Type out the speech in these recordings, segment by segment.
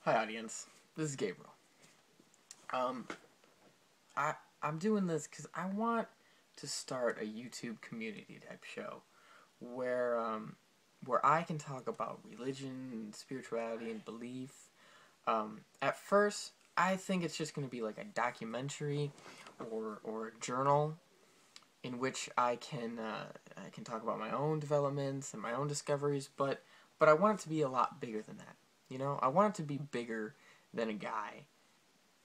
Hi audience, this is Gabriel. Um, I'm doing this because I want to start a YouTube community type show where where I can talk about religion and spirituality and belief. At first, I think it's just going to be like a documentary or a journal in which I can talk about my own developments and my own discoveries, but I want it to be a lot bigger than that. You know, I want it to be bigger than a guy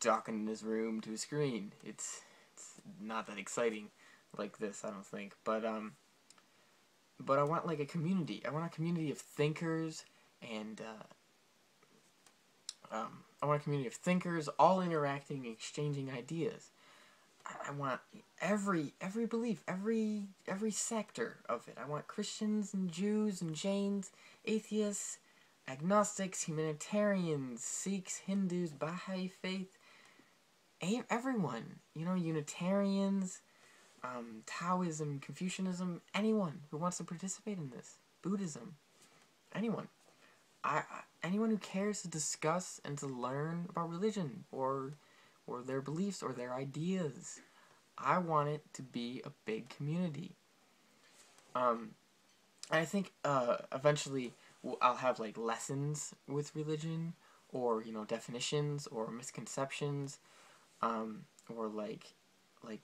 talking in his room to a screen. It's not that exciting like this, I don't think. But I want like a community. I want a community of thinkers and I want a community of thinkers all interacting, exchanging ideas. I want every belief, every sector of it. I want Christians and Jews and Jains, atheists, agnostics, humanitarians, Sikhs, Hindus, Baha'i faith, everyone. You know, Unitarians, Taoism, Confucianism, anyone who wants to participate in this. Buddhism, anyone. Anyone who cares to discuss and to learn about religion or their beliefs or their ideas. I want it to be a big community. I think eventually I'll have like lessons with religion, or definitions or misconceptions, or like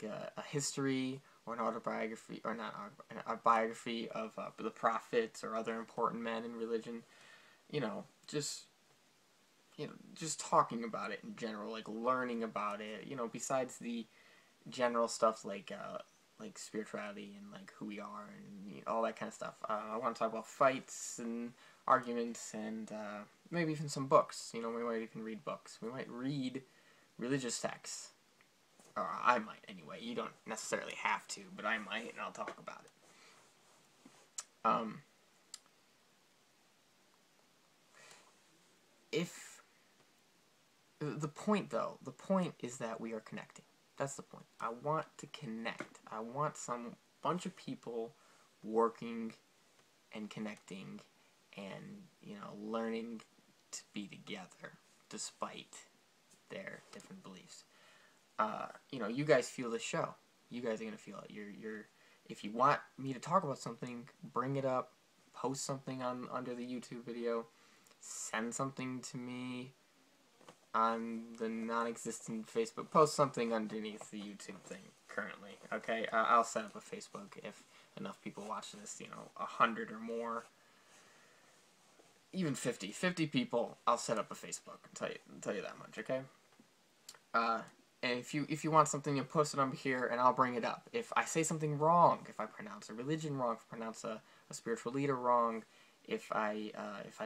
a history or an autobiography, or not a biography of the prophets or other important men in religion. You know, just just talking about it in general, like learning about it. Besides the general stuff like spirituality and like who we are and all that kind of stuff. I want to talk about fights and arguments and maybe even some books. We might even read books. We might read religious texts. Or I might anyway. You don't necessarily have to, but I might, and I'll talk about it. If the point is that we are connecting. That's the point. I want to connect. I want some bunch of people working and connecting and, learning to be together despite their different beliefs. You guys feel the show. You guys are going to feel it. If you want me to talk about something, bring it up, post something under the YouTube video, send something to me on the non-existent Facebook. Post something underneath the YouTube thing currently. Okay, I'll set up a Facebook if enough people watch this. 100 or more, even 50 people. I'll set up a Facebook. Tell you that much. Okay. And if you want something, you post it on here, and I'll bring it up. If I say something wrong, if I pronounce a religion wrong, if I pronounce a spiritual leader wrong, if I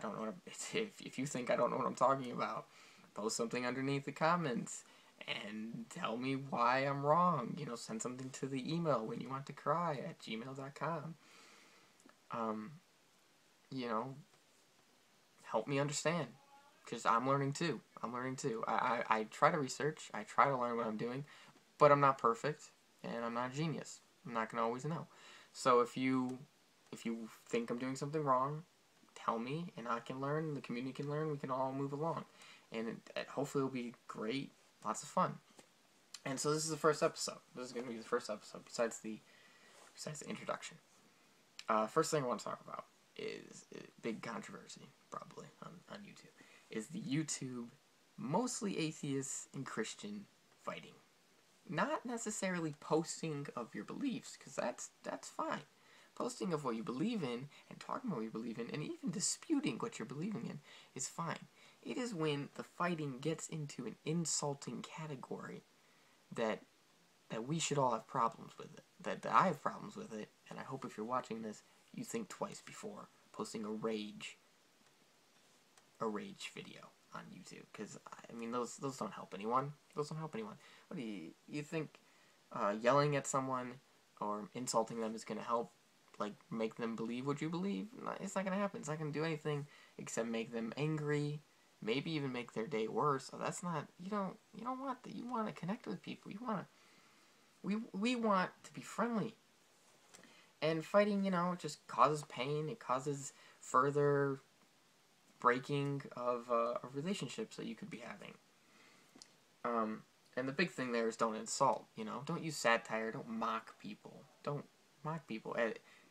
don't know if you think I don't know what I'm talking about, post something underneath the comments and tell me why I'm wrong. Send something to the email whenyouwanttocry@gmail.com. Help me understand, because I'm learning too. I try to research. I try to learn what I'm doing, but I'm not perfect, and I'm not a genius. I'm not going to always know. So if you think I'm doing something wrong, tell me, and I can learn, the community can learn, we can all move along. And hopefully it'll be great, lots of fun. And so this is the first episode. This is going to be the first episode, besides the introduction. First thing I want to talk about is a big controversy, probably, on YouTube, is the YouTube mostly atheist and Christian fighting. Not necessarily posting of your beliefs, because that's fine. Posting of what you believe in and talking about what you believe in and even disputing what you're believing in is fine. It is when the fighting gets into an insulting category that we should all have problems with it. That I have problems with it, and I hope if you're watching this, you think twice before posting a rage video on YouTube, because those don't help anyone. Those don't help anyone. What do you think? Yelling at someone or insulting them is going to help, like, make them believe what you believe? It's not going to happen. It's not going to do anything except make them angry, maybe even make their day worse. So that's not, you don't want that. You want to connect with people. We want to be friendly. And fighting, it just causes pain. It causes further breaking of relationships that you could be having. And the big thing there is don't insult, you know? Don't use satire, don't mock people. Don't mock people.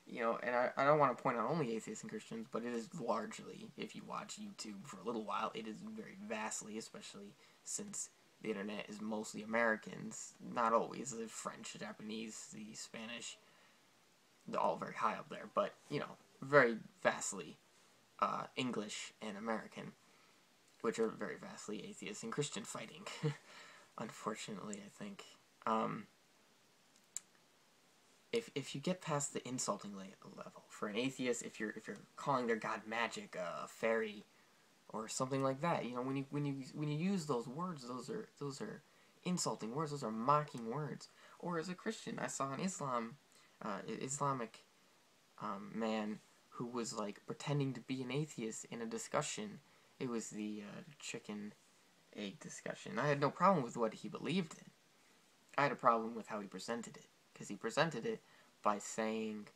You know, and I don't want to point out only atheists and Christians, but it is largely, if you watch YouTube for a little while, it is very vastly, especially since the internet is mostly Americans, not always, the French, the Japanese, the Spanish, they're all very high up there, but, you know, very vastly English and American, which are very vastly atheist and Christian fighting, unfortunately, I think. If you get past the insulting level, for an atheist, if you're calling their god magic, a fairy, or something like that, you know, when you use those words, those are insulting words, those are mocking words. Or as a Christian, I saw an Islamic man who was like pretending to be an atheist in a discussion. It was the chicken egg discussion. I had no problem with what he believed in. I had a problem with how he presented it, because he presented it by saying,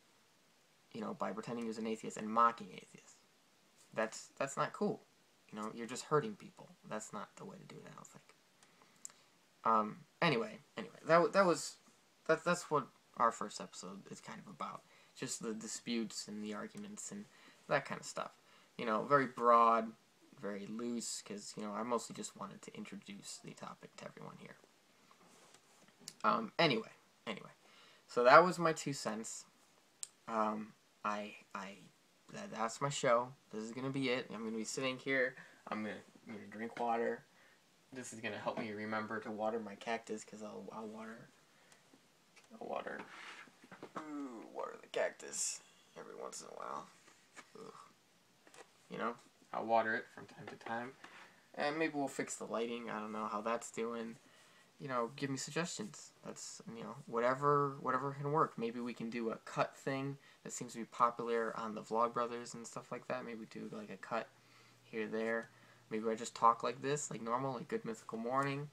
you know, by pretending he was an atheist and mocking atheists. That's not cool. You know, you're just hurting people. That's not the way to do it, I don't think. Anyway, that's what our first episode is kind of about. Just the disputes and the arguments and that kind of stuff. You know, very broad, very loose, because, you know, I mostly just wanted to introduce the topic to everyone here. Anyway, so that was my 2 cents. That's my show. This is gonna be it. I'm gonna be sitting here. I'm gonna drink water. This is gonna help me remember to water my cactus, because I'll water the cactus every once in a while. Ugh. You know, I'll water it from time to time, and maybe we'll fix the lighting. I don't know how that's doing. You know, give me suggestions. That's, you know, whatever can work. Maybe we can do a cut thing that seems to be popular on the Vlogbrothers and stuff like that. Maybe do like a cut here, there. Maybe I just talk like this, like normal, like Good Mythical Morning.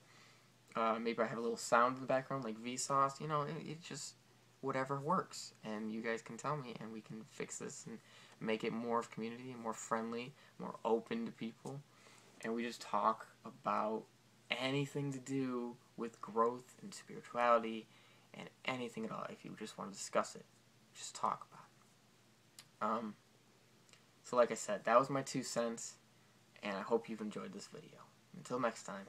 Maybe I have a little sound in the background, like Vsauce. You know, it just, whatever works. And you guys can tell me, and we can fix this and make it more of community, more friendly, more open to people. And we just talk about anything to do with growth and spirituality and anything at all. If you just want to discuss it, just talk about it. So like I said, that was my 2 cents, and I hope you've enjoyed this video. Until next time.